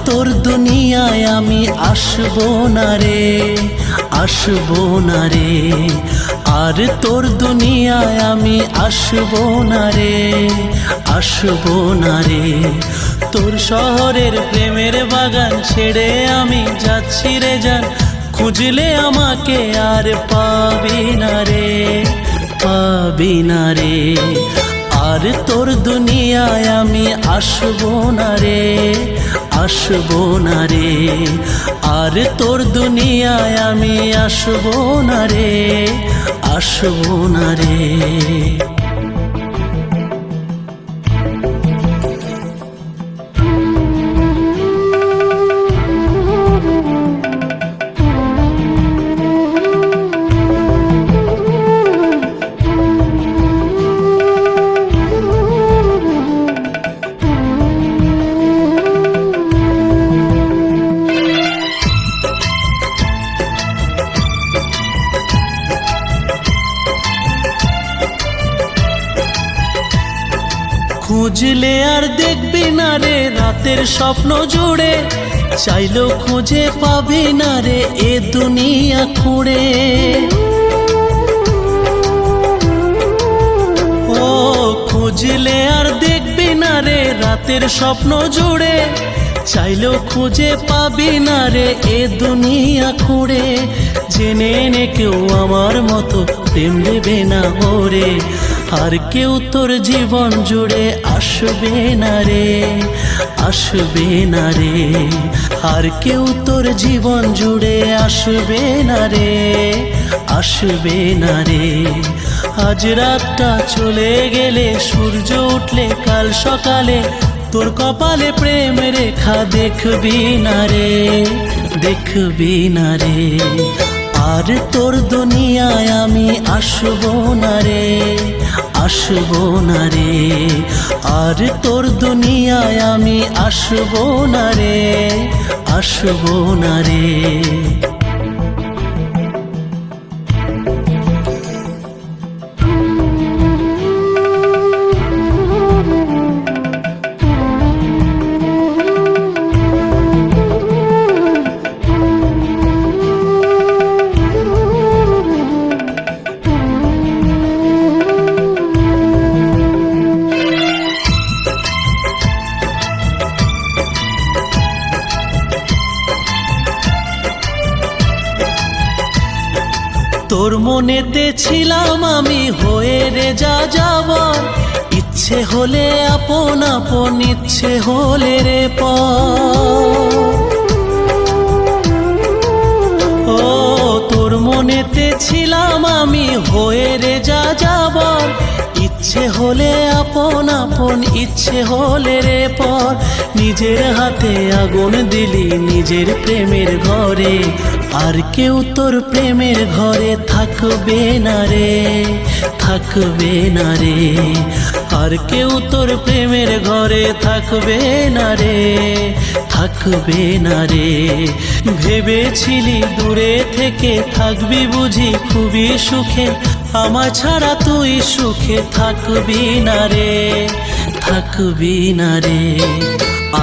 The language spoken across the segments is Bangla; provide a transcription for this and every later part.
তোর দুনিয়ায় আমি আসবো না রে, আসবো না রে। আর তোর দুনিয়ায় আমি আসবো না রে, আসবো না রে। তোর শহরের প্রেমের বাগান ছেড়ে আমি যাচ্ছি রে জান, খুঁজলে আমাকে আর পাবি না রে, পাবি না রে। আর তোর দুনিয়ায় আমি আসবো না রে, আসবো না রে। আর তোর দুনিয়ায় আমি আসবো না রে, আসবো না রে। খুঁজলে আর দেখবি না রে রাতের স্বপ্ন জুড়ে, চাইলেও খুঁজে পাবি না রে এ দুনিয়া খুঁড়ে। ও খুঁজলে আর দেখবি না রে রাতের স্বপ্ন জুড়ে, চাইলেও খুঁজে পাবি না রে এ দুনিয়া খুঁড়ে। জেনে নে কেউ আমার মতো প্রেম দেবে না ওরে, আর কেউ তোর জীবন জুড়ে আসবে না রে, আসবে না রে। আর কেউ তোর জীবন জুড়ে আসবে না রে, আসবে না রে। আজ রাতটা চলে গেলে সূর্য উঠলে কাল সকালে তোর কপালে প্রেম রেখা দেখবি না রে, দেখবি না রে। আর তোর দুনিয়ায় আমি আসবো না রে, আসবো না রে। আর তোর দুনিয়ায় আমি আসবো না রে, আসবো না রে। তোর মনেতে ছিলাম আমি হয়ে রে যা যাবার, ইচ্ছে হলে আপন আপন, ইচ্ছে হলে রে পর। ও তোর মনেতে ছিলাম আমি হয়ে রে যা যাবার, ইচ্ছে হলে আপন আপন, ইচ্ছে হলে রে পর। নিজের হাতে আগুন দিলি নিজের প্রেমের ঘরে, আর কেউ তোর প্রেমের ঘরে থাকবে না রে, থাকবে না রে। আর কেউ তোর প্রেমের ঘরে থাকবে না রে, থাকবে না রে। ভেবেছিলি দূরে থেকে থাকবি বুঝি খুবই সুখে, আমার ছাড়া তুই সুখে থাকবি না রে, থাকবি না রে।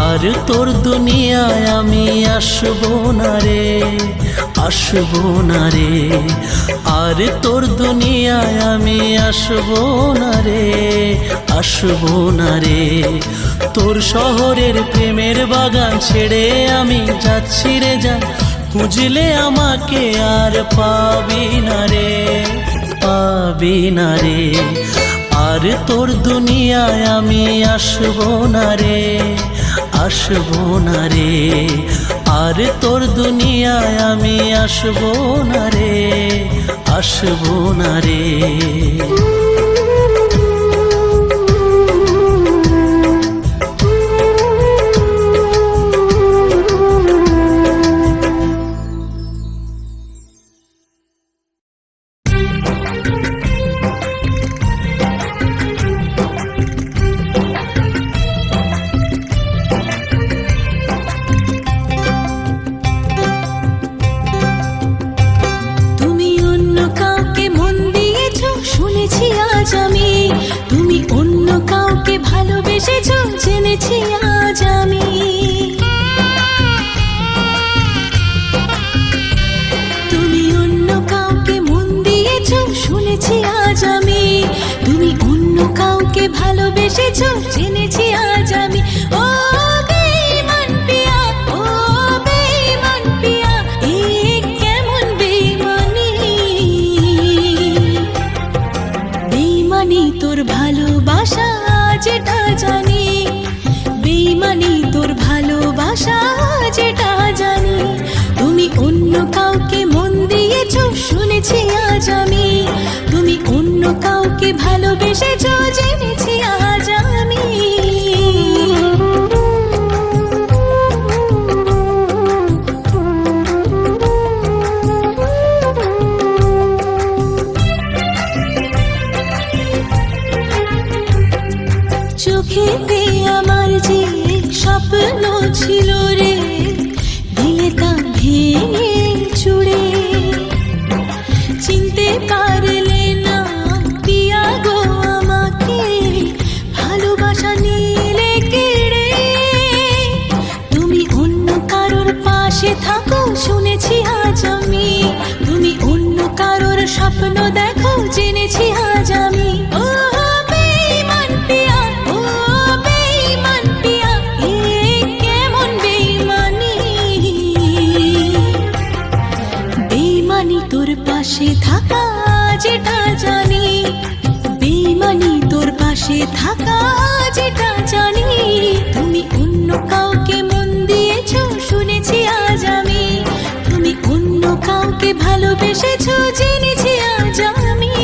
আর তোর দুনিয়ায় আমি আসবো না রে, আসবো না রে। আর তোর দুনিয়ায় আমি আসবো না রে, আসবো না রে। তোর শহরের প্রেমের বাগান ছেড়ে আমি যাচ্ছি রে জান, খুঁজলে আমাকে আর পাবি না রে, পাবি না রে। আর তোর দুনিয়ায় আমি আসবো না রে, আসবো না রে। আর তোর দুনিয়ায় আমি আসবো না রে, আসবো না রে। ভালোবেসেছো জেনেছি আজ আমি। ভালোবেসেছো জেনেছি আজ আমি। ও বেঈমান পিয়া, ও বেঈমান পিয়া, এ কেমন বেঈমানি। বেঈমানি তোর ভালোবাসা যেটা জানি, বেঈমানি তোর ভালোবাসা যেটা জানি। তুমি অন্য কাউকে মন দিয়েছো শুনেছি আজ আমি, তুমি অন্য কাউকে ভালোবেসেছো জেনেছি আজ আমি। চোখেতে আমার যে স্বপ্ন ছিল রে, দিলে তা ভেঙে চুড়ে। চিনতে পারলে না পিয়া গো আমাকে, ভালোবাসা নিলে কেড়ে। তুমি অন্য কারোর পাশে থাকো শুনেছি আজ আমি, তুমি অন্য কারোর স্বপ্ন দেখো জেনেছি আজ আমি। ও বেঈমান পিয়া, ও বেঈমান পিয়া, এ কেমন বেঈমানি। বেঈমানি তোর পাশে থাকা যেটা জানি, বেঈমানি তোর পাশে থাকা যেটা জানি। তুমি অন্য কাউকে মন দিয়েছো শুনেছি আজ আমি, তুমি অন্য কাউকে ভালোবেসেছো জেনেছি আজ আমি।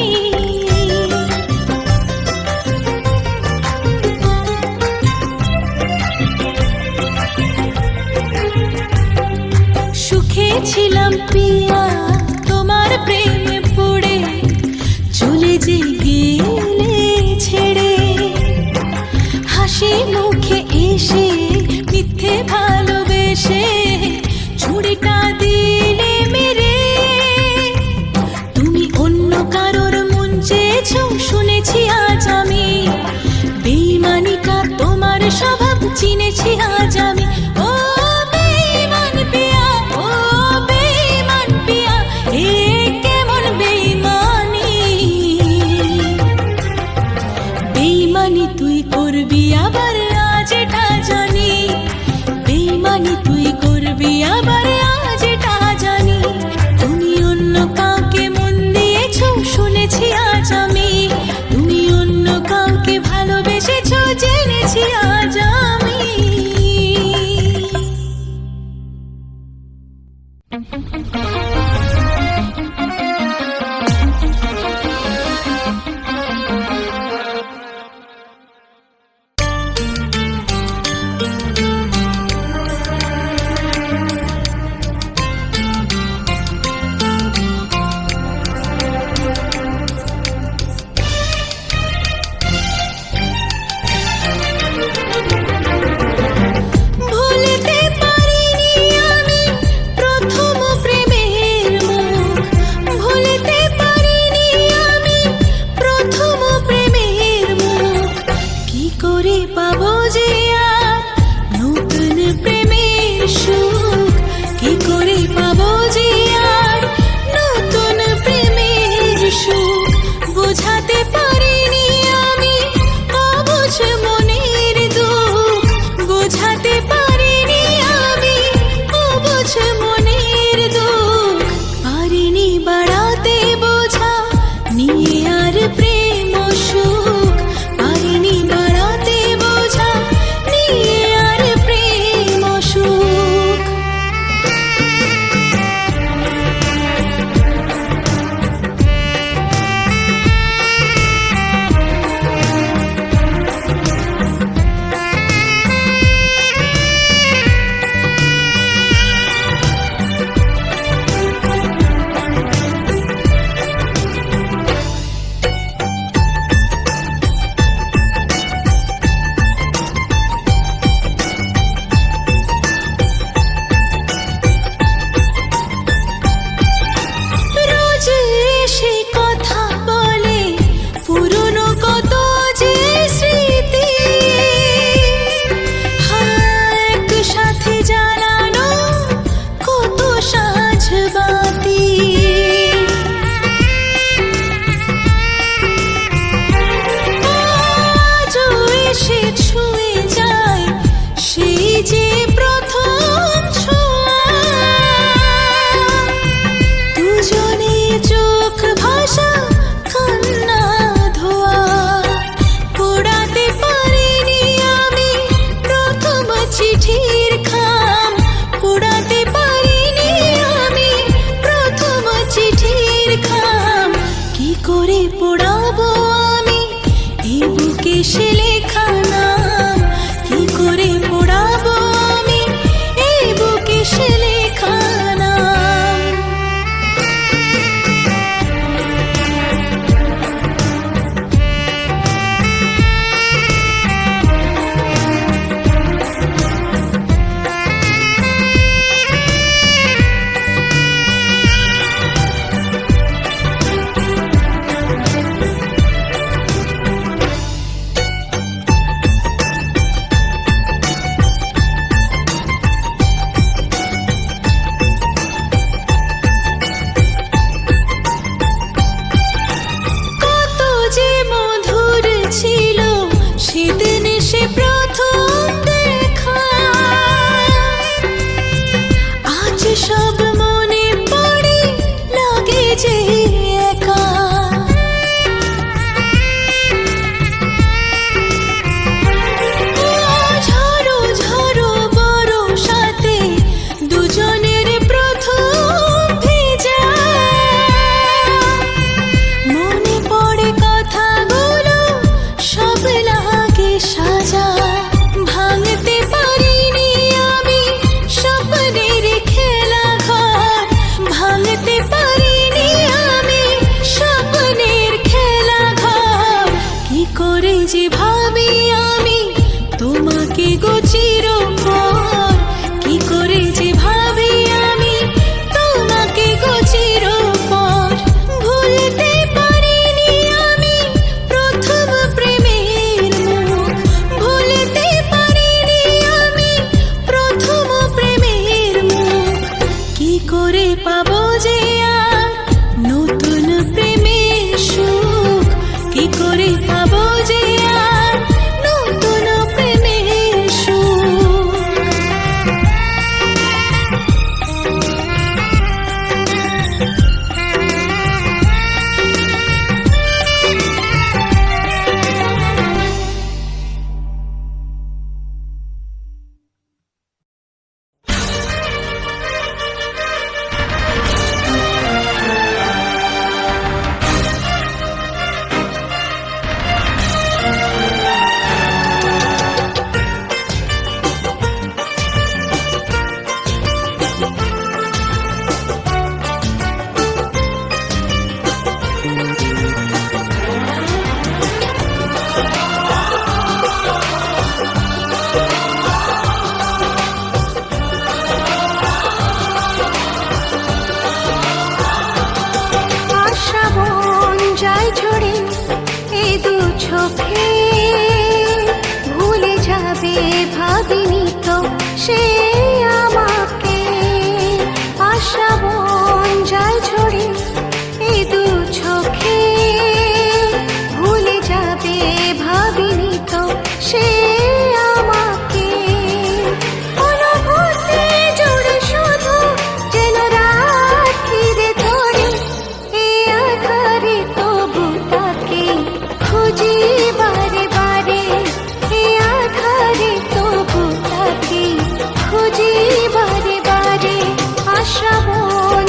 সুখে ছিলাম পিয়া তোমার প্রেমে পড়ে, চলে যে গেলে ছেড়ে। হাসি মুখে এসে মিথ্যে ভালোবেসে ছুরিটা দিলে মেরে। তুমি অন্য কারোর মন চেয়েছো শুনেছি আজ আমি, বেঈমানিটা তোমার স্বভাব চিনেছি আজ আমি। ও বেঈমান পিয়া, ও বেঈমান পিয়া, এ কেমন বেঈমানি। বেঈমানি তুই করবি আবার আজ এটা জানি, বেঈমানি সে লেখা নাম কি করে পড়াবো আমি এই বুকে সে লেখা নাম। কত যে মধুর ছিল সেদিন সে প্রথম দেখা, আজ সব মনে পড়ে লাগে যে একা। ঝড়ো ঝড়ো বরষাতে দুজনের প্রথম ভেজা, মনে পড়ে কথাগুলো সব লাগে সাজা। ভাঙতে পারিনি আমি স্বপ্নের খেলা ঘর, ভাঙতে পারিনি আমি স্বপ্নের খেলা ঘর। কি করে যে ভাবি আমি তোমাকে গো চিরপর, কি করে যে ভাবি আমি তোমাকে গো চিরপর। ভুলতে পারিনি আমি প্রথম প্রেমের মুখ, ভুলতে পারিনি আমি প্রথম প্রেমের মুখ। কি করে পাবো যে আর নতুন প্রেমের সুখ, কি করে পাবো যে আর নতুন প্রেমের সুখ। আশা বন যায় ঝরে এই দু চোখে, ভুলে যাবে ভাবিনি তো সে আমাকে। আশা বন যায় ঝরে এই দু চোখে, ভুলে যাবে ভাবিনি তো সে আমাকে। অনুভূতি জুড়ে শুধু যেন রাত ঘিরে ধরে, এ আধারে তবু তাকে খুঁজি বারে বারে, এ আধারে তবু তাকে খুঁজি বারে বারে। আশা বন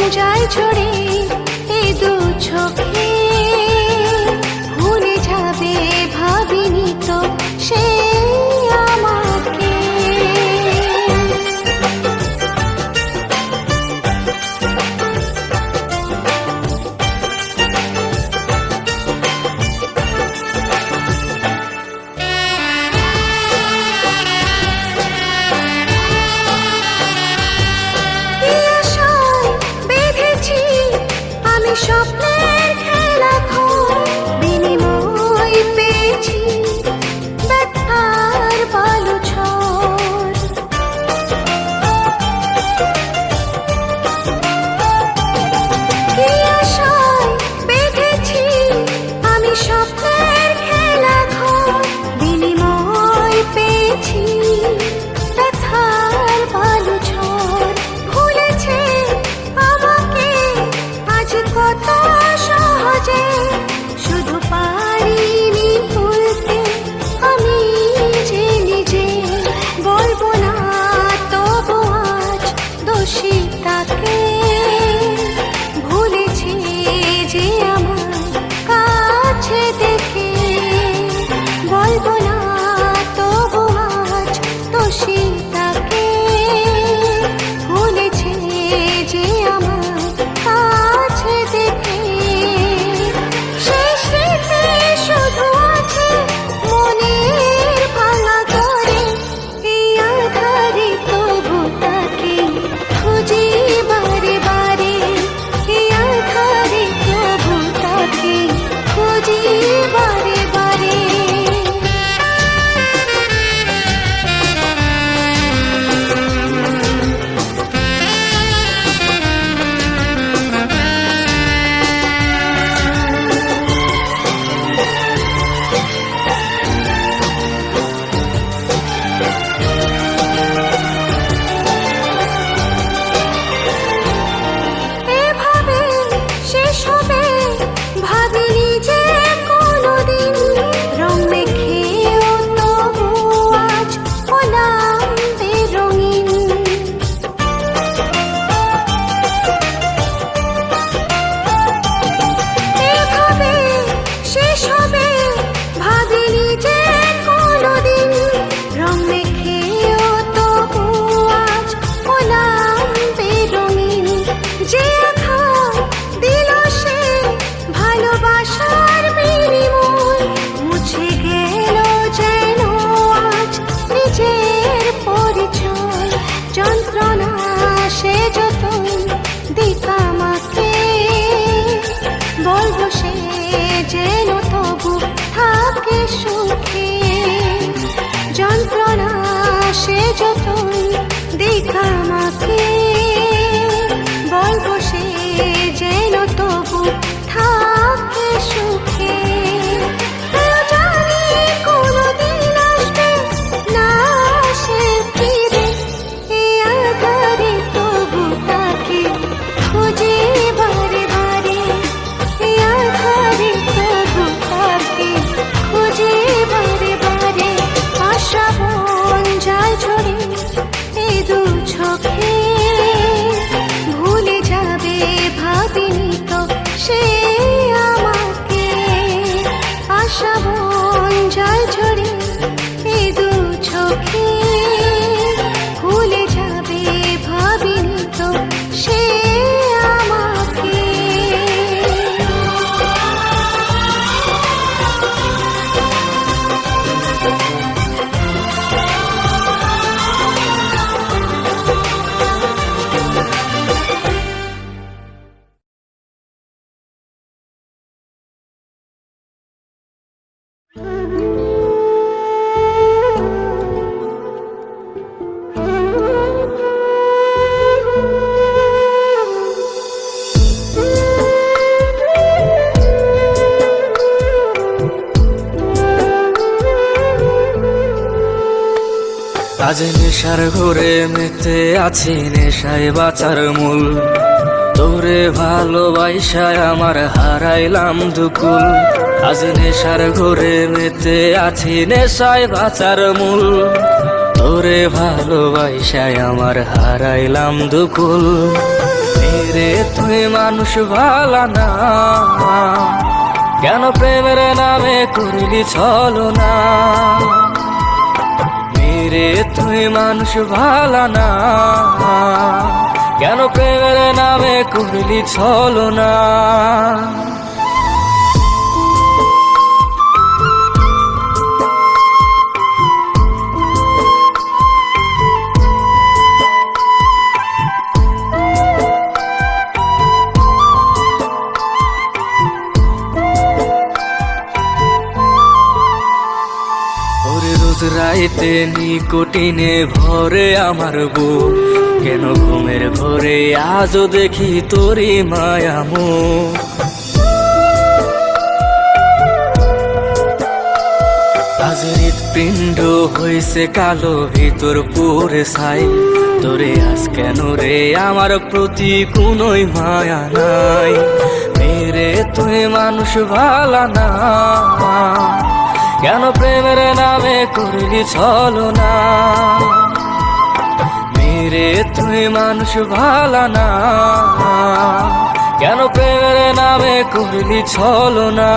খায় দিল সে ভালোবাসার বিনিময়, মুছে গেল যেন আজ নিজের পরিচয়। যন্ত্রণা সে যতই দিক আমাকে, বলবো সে যেন তবু থাকে সুখে। যন্ত্রণা সে যতই দিক আমাকে, বলবো সে যেন তবু থাকে সুখে। জানি কোনোদিন আসবে না সে ফিরে, এ আধারে তবু তাকে খুঁজে বারে বারে। এ আধারে তবু তাকে খুঁজে বারে বারে। শ্রাবণ যায় ঝরে এই দু চোখে, ভুলে যাবে ভাবিনি তো সে আমাকে। শ্রাবণ যায় ঝরে এই দু চোখে, ভুলে যাবে ভাবিনি তো সে আমাকে। আজ নেশার ঘরে মেতে আছি, নেশায় বাঁচার মূল। তোরে ভালোবাসায় আমার হারাইলাম দুকুল। আজ নেশার ঘরে মেতে আছি, নেশায় বাঁচার মূল। তোরে ভালোবাসায় আমার হারাইলাম দুকুল। রে তুই মানুষ ভালা না, কেন প্রেমের নামে করলি ছলনা। রে তুই মানুষ ভালা না, কেন প্রেমের নামে করলি ছলনা। রাইতে নিকোটিনে ভরে আমার বুক, কেন ঘুমের ঘরে আজও দেখি তোরি মায়ামু। আজ হৃৎপিণ্ড হইছে কালো, ভিতর পুরে ছাই। তোরে আজ কেন রে আমার প্রতি কোনোই মায়া নাই। মেরে তুই মানুষ ভালা না, কেন প্রেমের নামে করলি ছলনা। মেরে তুই মানুষ ভালা না, কেন প্রেমের নামে করলি ছলনা।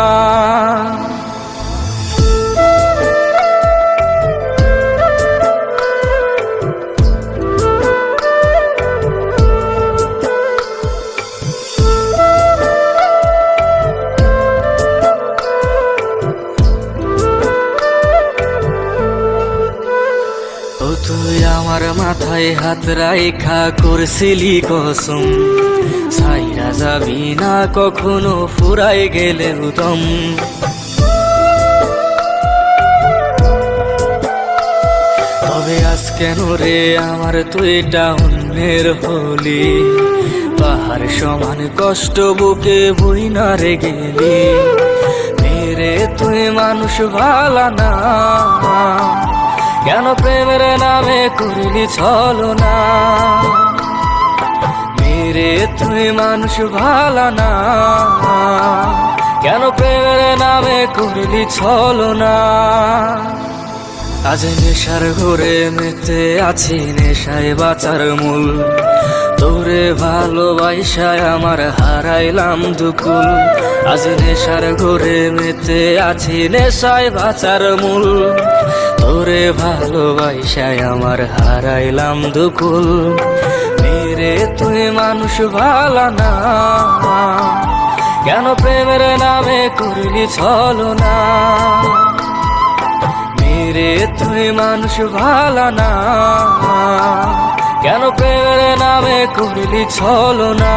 তুই আমার মাথায় হাত রাইখা করছিলি কসম, সাইরা যাবি না কখনো ফুরাই গেলে উদম। তবে আজ কেন রে আমার তুইটা অন্যের হলি, পাহাড় সমান কষ্ট বুকে বই না রে গেলি। মেরে তুই মানুষ ভালা না, কেন প্রেমের নামে করলি ছলনা। মেরে তুই মানুষ ভালা না, কেন প্রেমের নামে করলি ছলনা। আজ নেশার ঘরে মেতে আছি, নেশায় বাঁচার মূল। তোরে ভালোবাসায় আমার হারাইলাম দুকুল। আজ নেশার ঘরে মেতে আছি, নেশায় বাঁচার মূল। তোরে ভালোবাসায় আমার হারাইলাম দুকুল। মেরে তুই মানুষ ভালো না, কেন প্রেমের নামে করলি ছলনা। মেরে তুই মানুষ ভালো না, কেন প্রেমের নামে করলি ছলনা।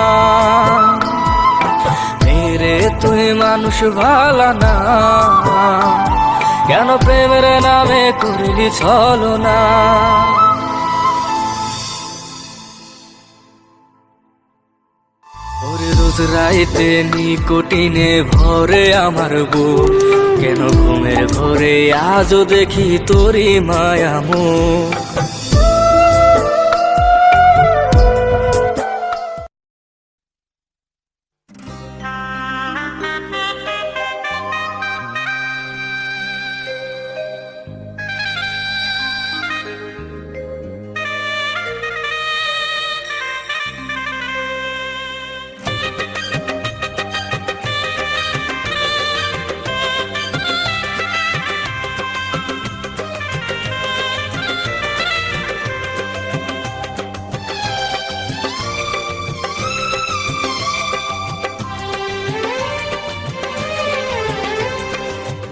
মেরে তুই মানুষ ভালো না, কেন প্রেমের নামে করলি ছলনা। ওরে রোজ রাইতে নিকোটিনে ভরে আমার বুক, কেন ঘুমের ঘরে আজও দেখি তোরই মায়ামুখ।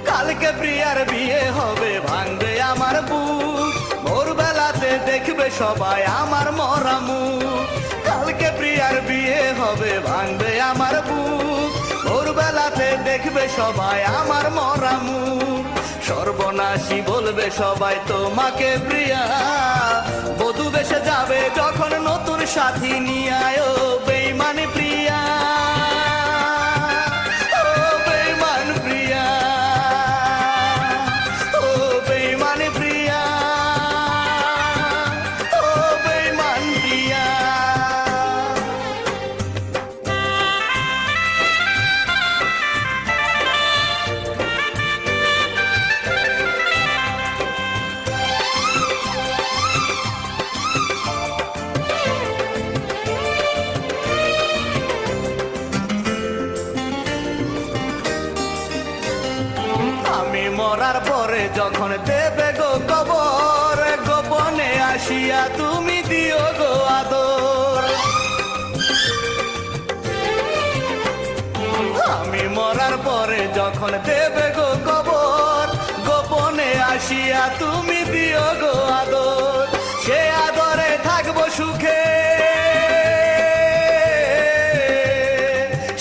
কালকে প্রিয়ার বিয়ে হবে, ভাঙবে আমার বুক, ভোরবেলাতে দেখবে সবাই আমার মরা মুখ। কালকে প্রিয়ার বিয়ে হবে, ভাঙবে আমার বুক, ভোরবেলাতে দেখবে সবাই আমার মরা মুখ। সর্বনাশী বলবে সবাই তোমাকে প্রিয়া, বধূ বেশে যাবে যখন নতুন সাথী নিয়ে আয় বেইমানি প্রিয়া। মরার পরে যখন দেবে গো কবর, গোপনে আসিয়া তুমি দিও গো আদর। আমি মরার পরে যখন দেবে গো কবর, গোপনে আসিয়া তুমি দিও গো আদর। সে আদরে থাকবো সুখে,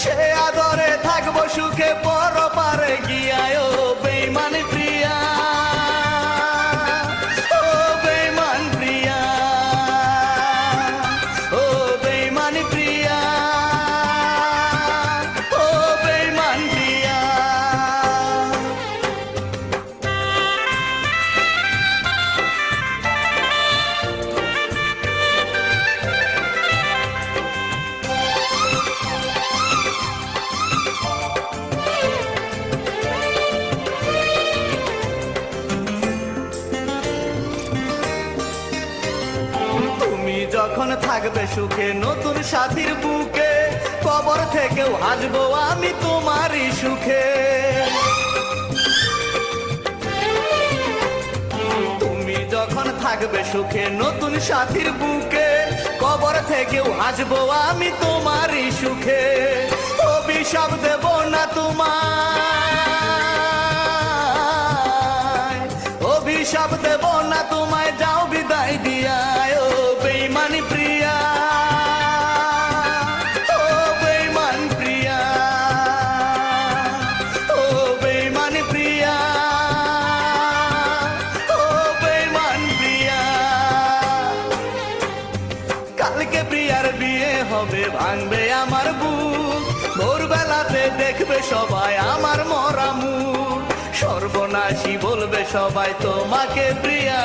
সে আদরে থাকবো সুখে, পরপারে গিয়ায় বেইমানি প্রিয়া। ও বেইমান প্রিয়া, ও বেইমানি প্রিয়া, ও বেইমান প্রিয়া। যখন থাকবে সুখে নতুন সাথীর বুকে, কবর থেকেও হাসবো আমি তোমারই সুখে। তুমি যখন থাকবে সুখে নতুন সাথীর বুকে, কবর থেকেও হাসবো আমি তোমারই সুখে। অভিশাপ দেব না তোমায়, অভিশাপ দেব না তোমায়, যাও বিদায় দিয়া বেইমানি প্রিয়া। ও বেইমান প্রিয়া, ও বেইমানি প্রিয়া, ও বেইমান প্রিয়া। কালকে প্রিয়ার বিয়ে হবে, ভাঙবে আমার বুক, ভোরবেলাতে দেখবে সবাই আমার মরা মুখ। সর্বনাশী বলবে সবাই তোমাকে প্রিয়া,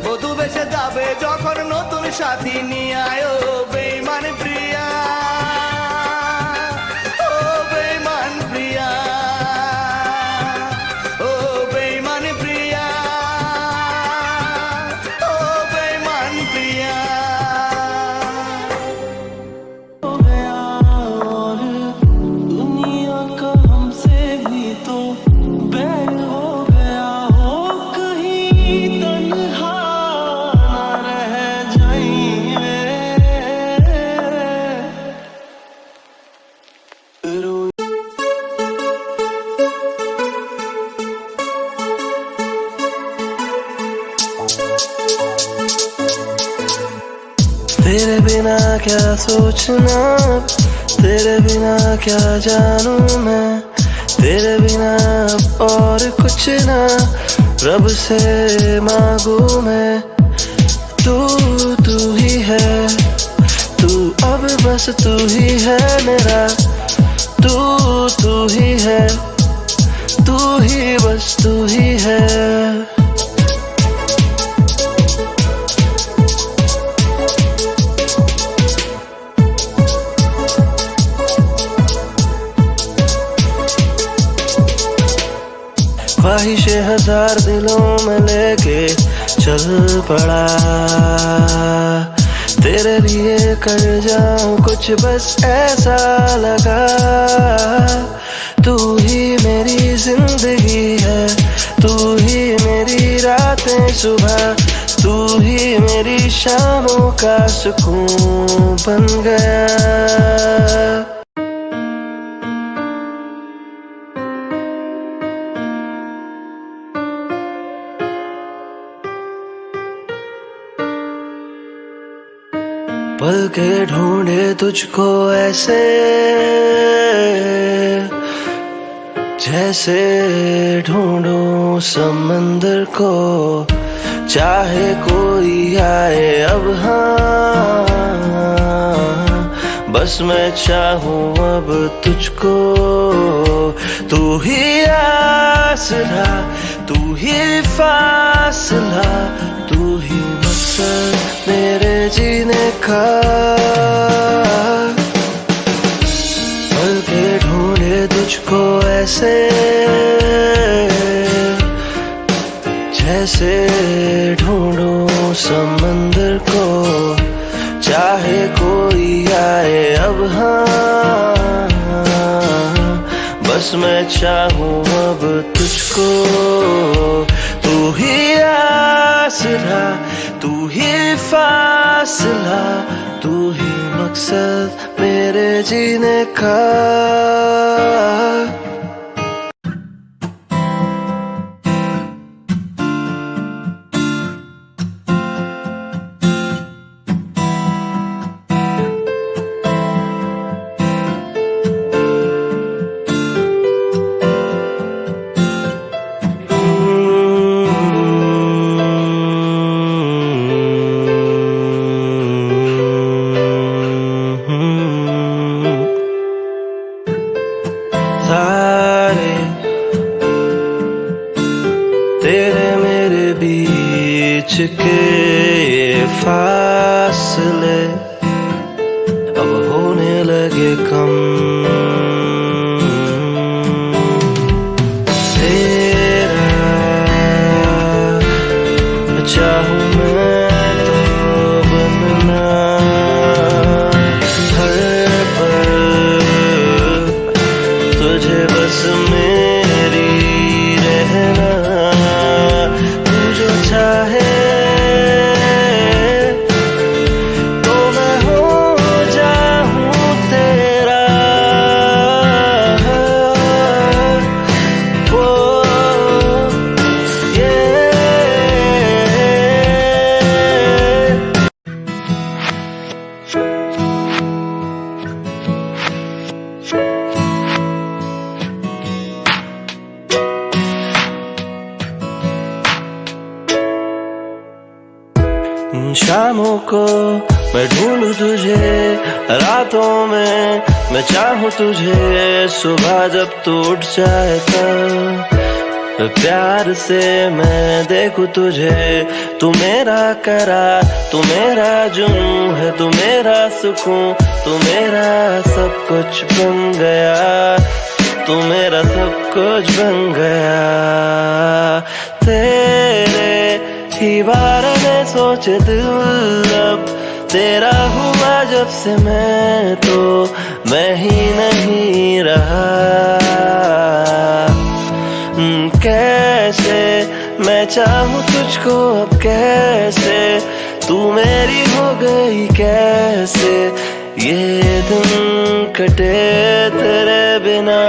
বধূ বেশে যাবে যখন নতুন সাথী নিয়ে আয় বেইমান প্রিয়া। ও বেইমান প্রিয়া, ও বেইমান প্রিয়া, ও বেইমান প্রিয়া। क्या सोचना, तेरे बिना क्या जानू मैं, तेरे बिना अब और कुछ ना रब से मांगू मैं। तू ही है, तू अब बस तू ही है मेरा, तू ही है, तू ही बस तू ही है। ख्वाहिशें हजार दिलों में लेके चल पड़ा, तेरे लिए कर जाऊं कुछ बस ऐसा लगा। तू ही मेरी जिंदगी है, तू ही मेरी रातें सुबह, तू ही मेरी शामों का सुकून बन गया। पल के ढूंढे तुझको ऐसे जैसे ढूंढूं समंदर को, चाहे कोई आए अब हाँ, बस मैं चाहूं अब तुझको। तू ही आसरा, तू ही फासला, तू ही मकसद मेरे जीने का। पल के ढूंढे तुझको ऐसे जैसे ढूंढूं समंदर को, चाहे कोई आए अब हाँ, बस मैं चाहूं अब तुझको। तू ही आसरा, तू ही फासला, तू ही मकसद मेरे जीने का। तेरे मेरे बीच के ये फासले अब होने लगे कम। तेरा चाहूं मैं तो बनना, हर पल तुझे बस मेरी रहना। चाहे तो मैं हो जाऊं तेरा, वो ये शामों को मैं ढूंढूं तुझे, रातों में मैं चाहूं तुझे, सुबह जब तू उठ जाए तब प्यार से मैं देखूं तुझे। तू मेरा करार, तू मेरा जुनून है, तू मेरा सुकून, तू मेरा सब कुछ बन गया, तू मेरा सब कुछ बन गया। तेरे ही बारे में सोचे दिल अब तेरा हुआ जब से मैं तो मैं ही नहीं रहा। कैसे मैं चाहूं तुझको अब, कैसे तू मेरी हो गई, कैसे ये दिन कटे तेरे बिना।